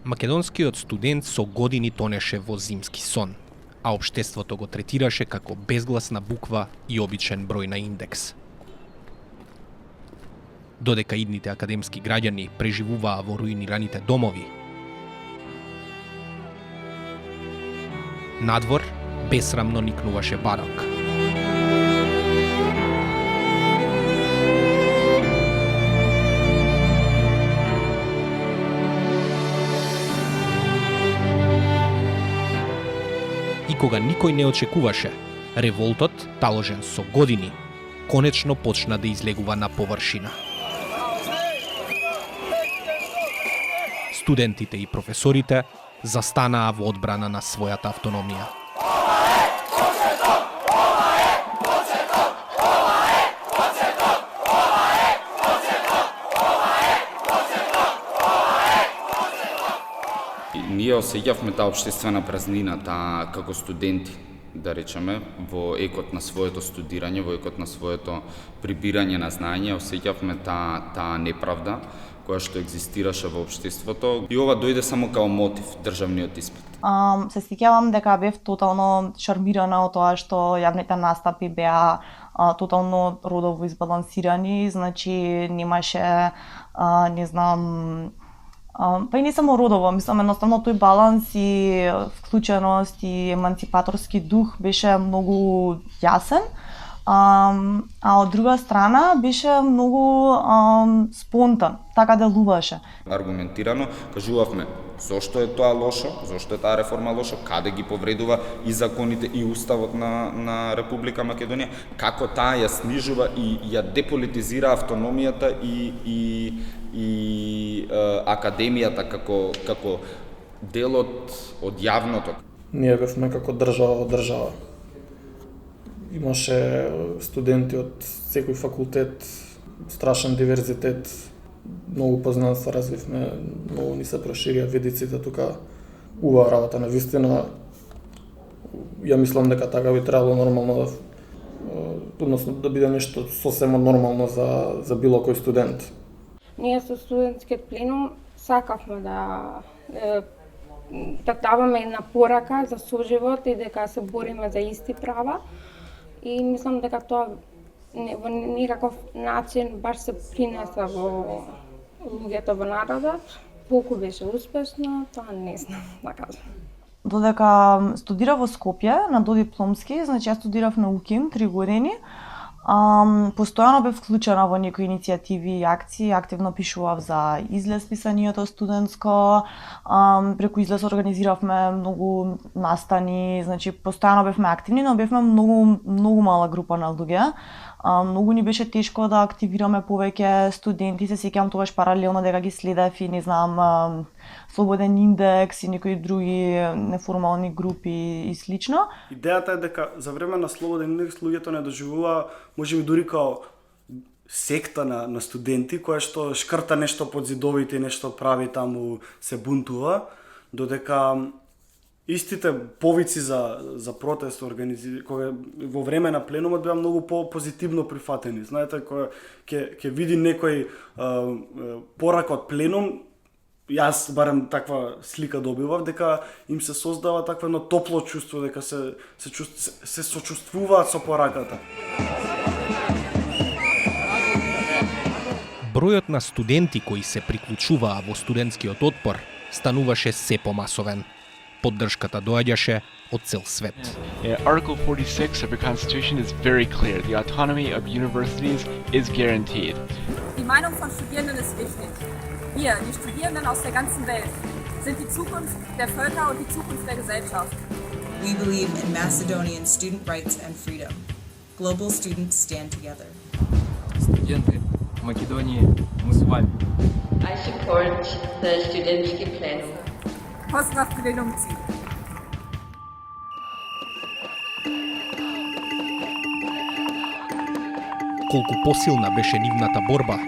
Македонскиот студент со години тонеше во зимски сон, а општеството го третираше како безгласна буква и обичен број на индекс. Додека идните академски граѓани преживуваа во руинираните домови, надвор бесрамно никнуваше барок. И кога никој не очекуваше, револтот, таложен со години, конечно почна да излегува на површина. Студентите и професорите застанаа во одбрана на својата автономија. Ние осеќавме таа општествена празнина, таа како студенти, да речеме, во екот на своето студирање, во екот на своето прибирање на знаење, осеќавме таа неправда која што екзистираше во општеството, и ова дојде само као мотив, државниот испит. Се сеќавам дека бев тотално шармирана од тоа што јавните настапи беа тотално родово избалансирани, значи немаше, не знам, па и не само родово, мислам едноставно тој баланс и вклученост и еманципаторски дух беше многу јасен, а од друга страна беше многу спонтан, така делуваше. Аргументирано кажувавме зошто е тоа лошо, зошто е таа реформа лошо, каде ги повредува и законите и уставот на Република Македонија, како таа ја снижува и ја деполитизира автономијата и академијата како делот од јавното. Ние бевме како држава од држава. Имаше студенти од секој факултет, страшен диверзитет, многу познанства развивме, многу ни се проширија видиците тука. Убава работа, на вистина. Ја мислам дека така би требало нормално односно да биде нешто сосема нормално за било кој студент. Ние со студентскиот пленум сакавме да даваме една порака за соживот и дека се бориме за исти права. И мислам дека тоа во никаков начин баш се принеса во луѓето во народот. Колку беше успешно, тоа не знам да кажам. Додека студирав во Скопје на додипломски, значи јас студирав на УКИМ 3 години. Постојано бев вклучена во некои иницијативи и акции, активно пишував за Излез писанието студентско, преку Излез организиравме многу настани, значи постојано бевме активни, но бевме многу мала група на луѓе. Многу ни беше тешко да активираме повеќе студенти, се сеќавам тогаш паралелно дека ги следев и не знам Слободен индекс и некои други неформални групи и слично. Идејата е дека за време на Слободен индекс луѓето не доживува, можеби дури као секта на студенти која што шкрта нешто под зидовите, нешто прави таму, се бунтува, додека истите повици за протест кога во време на пленумот беа многу позитивно прифатени. Знаете, кога ќе види некој порака од пленум, јас барем таква слика добивав, дека им се создава такво едно топло чувство, дека се сочувствуваат со пораката. Бројот на студенти кои се приклучуваа во студентскиот отпор стануваше се помасовен. Поддршката доаѓаше од цел свет. Article 46 of the Constitution is very clear. The autonomy of universities is guaranteed. Die Meinung von Studierenden ist wichtig. Wir, die Studierenden aus der ganzen Welt, sind die Zukunft der Völker und die Zukunft der Gesellschaft. We believe in Macedonian student rights and freedom. Global students stand together. Студенты Македонии, мы с вами. I support the Studentski Plenum. Pozdrav plenumci. Колку посилна беше нивната борба,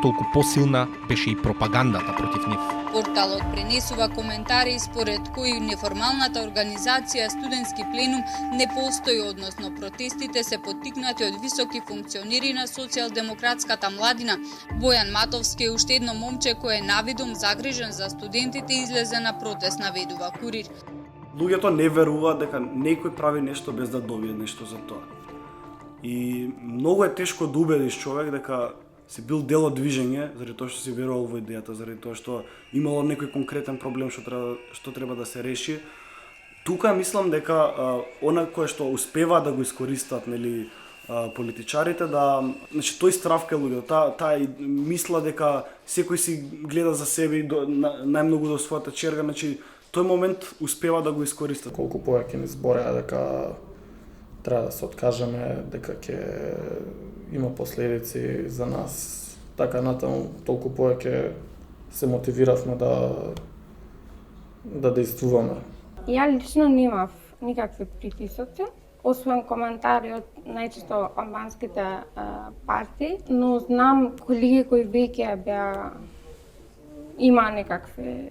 толку посилна беше и пропагандата против нив. Порталот пренесува коментари според кои неформалната организација Студентски пленум не постои, односно протестите се поттикнати од високи функционери на социјалдемократската младина. Бојан Матовски е уште едно момче кој е навидум загрижен за студентите и излезе на протест, наведува Курир. Луѓето не веруваат дека некој прави нешто без да добие нешто за тоа. И многу е тешко да убедиш човек дека си бил дел од движење, заради тоа што си верувал во идејата, заради тоа што имало некој конкретен проблем што треба да се реши. Тука мислам дека она кое што успeva да го искористат, нели, политичарите, да, значи тој страв кај луѓето, таа мисла дека секој си гледа за себе и најмногу до својата черга, значи тој момент успeva да го искористат. Колку повеќе ни збореа дека треба да се откажеме, дека ќе има последици за нас, така натаму, толку повеќе се мотивиравме да действуваме. Ја лично немав никакви притисоци, освен коментари од најчесто албанските партии, но знам колеги кои веќе има некакви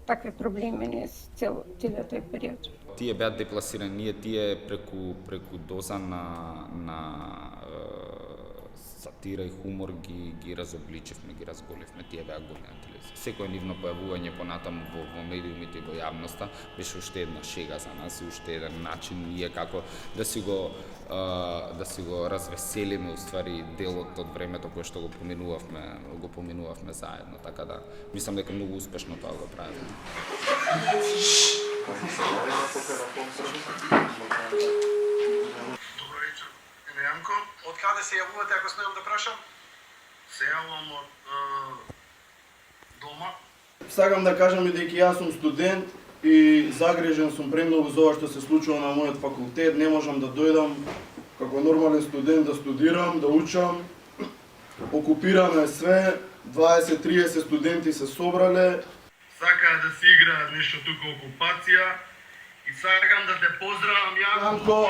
такви проблеми низ целиот тој период. Тие беа депласирани, тие преку доза на сатира и хумор ги разобличивме, ги разголивме, тие беа големи на телевизија. Секој нивно појавување понатаму во медиумите и во јавноста беше уште една шега за нас и уште еден начин ние како да си го развеселиме уствари делот од времето кое што го поминувавме заедно, така да мислам дека многу успешно тоа го правиме. Добро вечер, Јанко. Од каде се јавувате, ако смеам да прашам? Се јавувам од дома. Сакам да кажам и дека јас сум студент и загрижен сум премногу за ова што се случува на мојот факултет. Не можам да дојдам како нормален студент да студирам, да учам. Окупираме све, 20-30 студенти се собрале. Сакаат да се играат нешто тука окупација и сакам да те поздравам, Јанко.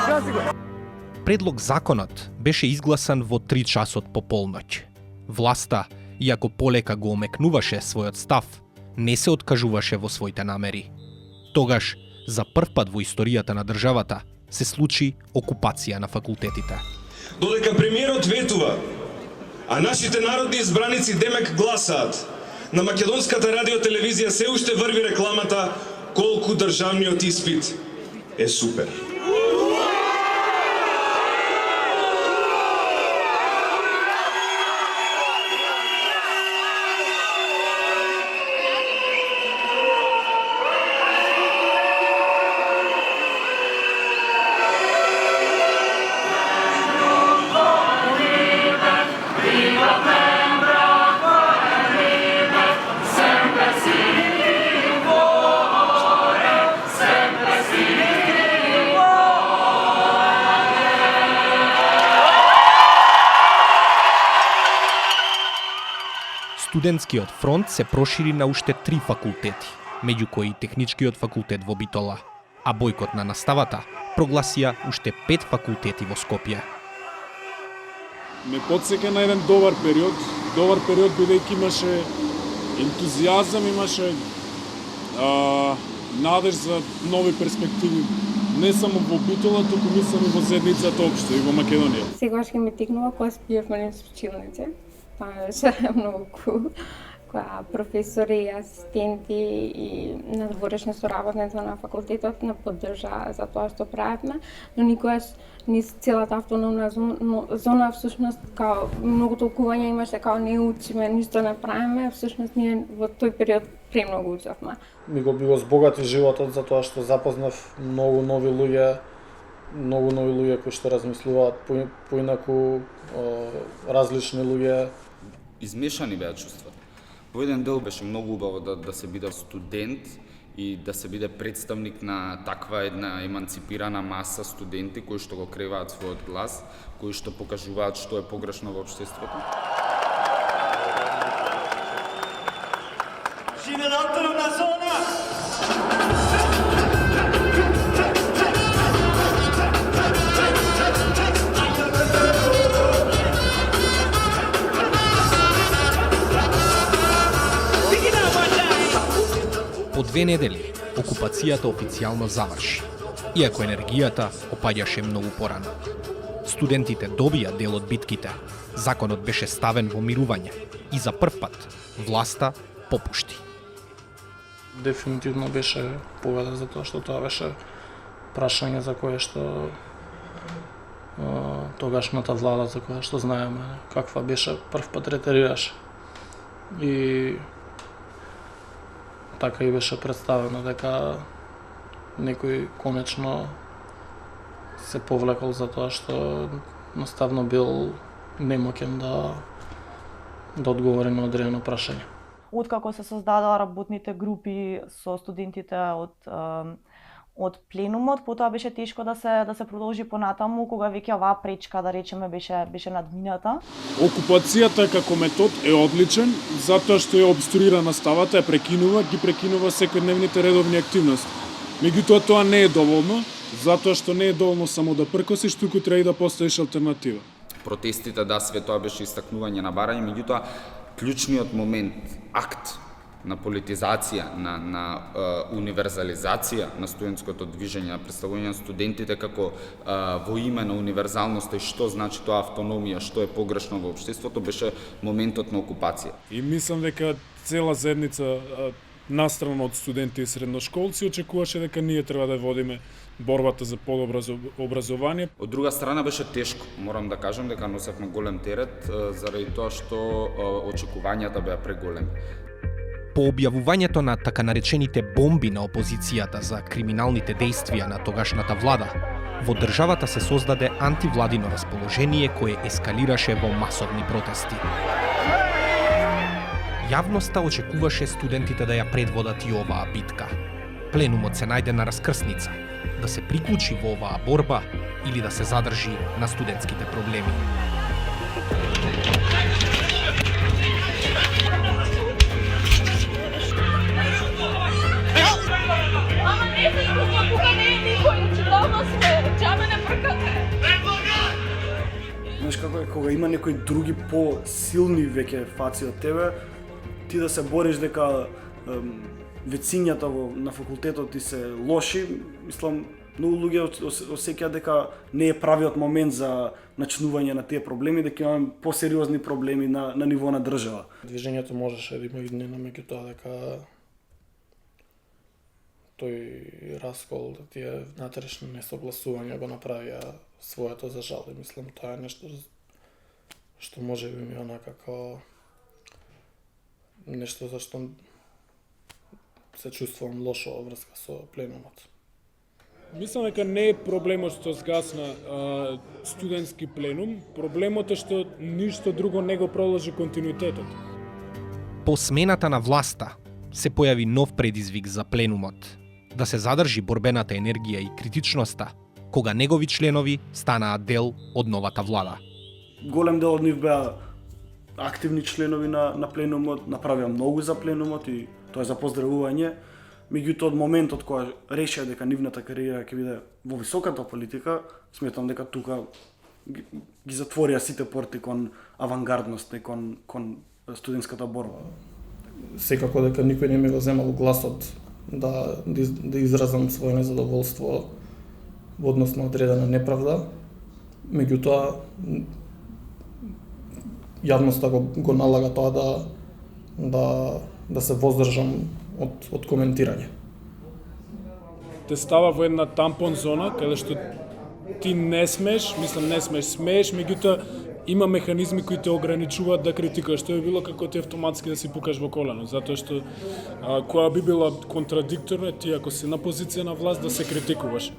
Гаси го! Предлог законот беше изгласан во 3 часот по полноќ. Власта, иако полека го омекнуваше својот став, не се откажуваше во своите намери. Тогаш, за прв пат во историјата на државата, се случи окупација на факултетите. Додека премиерот ветува, а нашите народни избраници демек гласаат, на македонската радиотелевизија се уште врви рекламата колку државниот испит е супер. Студентскиот фронт се прошири на уште 3 факултети, меѓу кои Техничкиот факултет во Битола, а бојкот на наставата прогласија уште 5 факултети во Скопје. Ме потсека на еден добар период бидејќи имаше ентузијазам, имаше надеж за нови перспективи, не само во Битола, туку мислам и во заедницата општо и во Македонија. Сегаш ќе ми текнува кога спиевме низ училници. Тоа беше многу кул, која професори и асистенти и надворешни соработници на факултетот не поддржаа за тоа што правевме, но никогаш низ целата автономна зона всушност као многу толкување имаше као не учиме, ништо не правиме, всушност ние во тој период премногу учевме. Ми го збогати животот за тоа што запознав многу нови луѓе кои што размислуваат поинаку, различни луѓе. Измешани беа чувствата. Во еден дел беше многу убаво да се биде студент и да се биде представник на таква една еманципирана маса студенти кои што го креваат својот глас, кои што покажуваат што е погрешно во општеството. Иде на автономна зона! По 2 недели, окупацијата официјално заврши, иако енергијата опаѓаше многу порано. Студентите добија дел од битките, законот беше ставен во мирување и за прв пат власта попушти. Дефинитивно беше победа за тоа што тоа беше прашање за кое што тогашната влада, за која што знаеме каква беше, прв пат ретерираше. И така и беше представено дека некој конечно се повлекол за тоа што наставно бил немоќен да одговори на одредено прашање. Откако се создадоа работните групи со студентите од пленумот, потоа беше тешко да се продолжи понатаму, кога веќе оваа пречка, да речеме, беше надмината. Окупацијата како метод е одличен, затоа што ја обструира наставата, ја ги прекинува секојдневните редовни активности. Меѓутоа тоа не е доволно, затоа што не е доволно само да пркосиш, туку треба и да поставиш алтернатива. Протестите, да, све тоа беше истакнување на барање, меѓутоа клучниот момент, акт на политизација, на универзализација на студентското движење, на представување на студентите како во име на универзалноста и што значи тоа автономија, што е погрешно во општеството, беше моментот на окупација. И мислам дека цела заедница настрана од студенти и средношколци очекуваше дека ние треба да водиме борбата за подобро образование. Од друга страна беше тешко, морам да кажам дека носевме голем терет заради тоа што очекувањата беа преголеми. По објавувањето на така наречените бомби на опозицијата за криминалните дејствија на тогашната влада, во државата се создаде антивладино расположение кое ескалираше во масовни протести. Јавноста очекуваше студентите да ја предводат и оваа битка. Пленумот се најде на раскрсница, да се приклучи во оваа борба или да се задржи на студентските проблеми. Знаеш како е, кога има некои други по-силни веќе фаци од тебе, ти да се бориш дека вецињата на факултетот ти се лоши, мислам, многу луѓе осеќаат дека не е правиот момент за начнување на тие проблеми, дека имаме посериозни проблеми на ниво на држава. Движењето можеше да има иднина меѓутоа дека тој раскол, тие внатрешни несогласувања го направија своето за жал. И мислам, тоа е нешто што може би ми онака како нешто за што се чувствувам лошо во врска со пленумот. Мислам дека не е проблемот што згасна студентски пленум, проблемот е што ништо друго не го продолжи континуитетот. По смената на власта се појави нов предизвик за пленумот, да се задржи борбената енергија и критичноста, кога негови членови станаат дел од новата влада. Голем дел од нив беа активни членови на пленумот, направија многу за пленумот и тоа е за поздравување. Меѓутоа од моментот кога решија дека нивната кариера ќе биде во високата политика, сметам дека тука ги затворија сите порти кон авангардност и кон студентската борба. Секако дека никој не ми го земал гласот да изразам своје незадоволство во однос на одредена неправда. Меѓутоа јавноста го налага тоа да се воздржам од коментирање. Те става во една тампон зона каде што ти не смеш, смееш, меѓутоа има механизми кои те ограничуваат да критикуваш. Тоа би било како ти автоматски да си пукаш во колено, затоа што која би била контрадикторна ти ако си на позиција на власт да се критикуваш.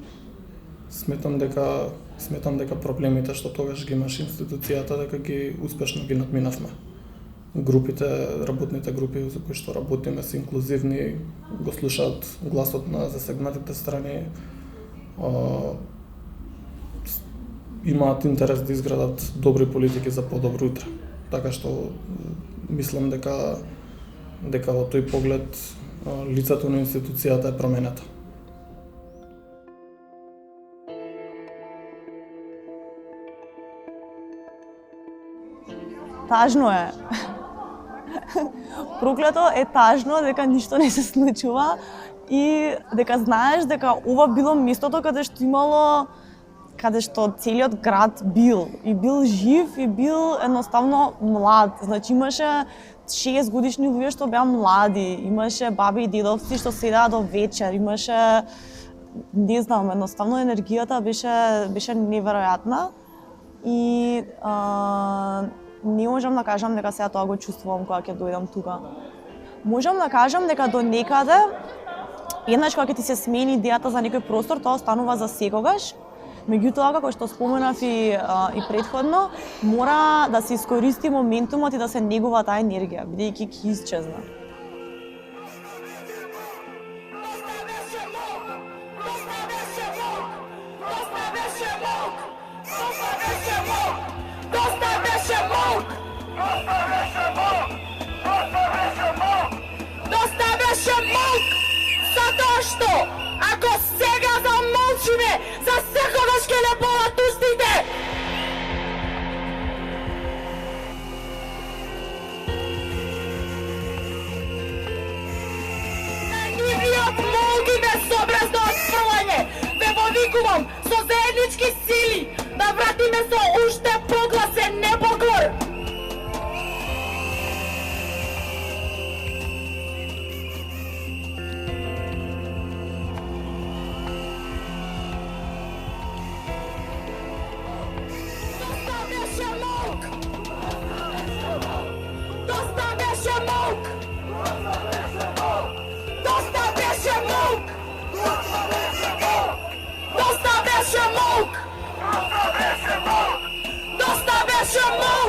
Сметам дека проблемите што тогаш ги имаш институцијата, дека ги успешно ги надминавме. Групите, работните групи за кои што работиме се инклузивни, го слушаат гласот на засегнатите страни, имаат интерес да изградат добри политики за подобро утре. Така што мислам дека дека во тој поглед лицето на институцијата е променето. Тажно е. Проклето е тажно дека ништо не се случува и дека знаеш дека ова било местото каде што целиот град бил жив и бил едноставно млад. Значи имаше 6 годишни луѓе што беа млади, имаше баби и дедовци што седаа до вечер, имаше не знам, едноставно енергијата беше неверојатна и не можам да кажам дека сега тоа го чувствувам кога ќе дојдам тука. Можам да кажам дека до некаде еднаш кога ќе ти се смени идејата за некој простор, тоа останува за секогаш. Меѓутоа, како што споменав и претходно, мора да се искористи моментумот и да се негува таа енергија, бидејќи ќе исчезна. Доста беше мок! Затоа што, ако сега замолчиме, за секогаш ќе не болат устите! Нивниот молк и безобразно отфрлање ве повикувам со заеднички сили да вратиме со уште погласен небогор! Доста беше мок! Доста беше мок! Доста беше мок!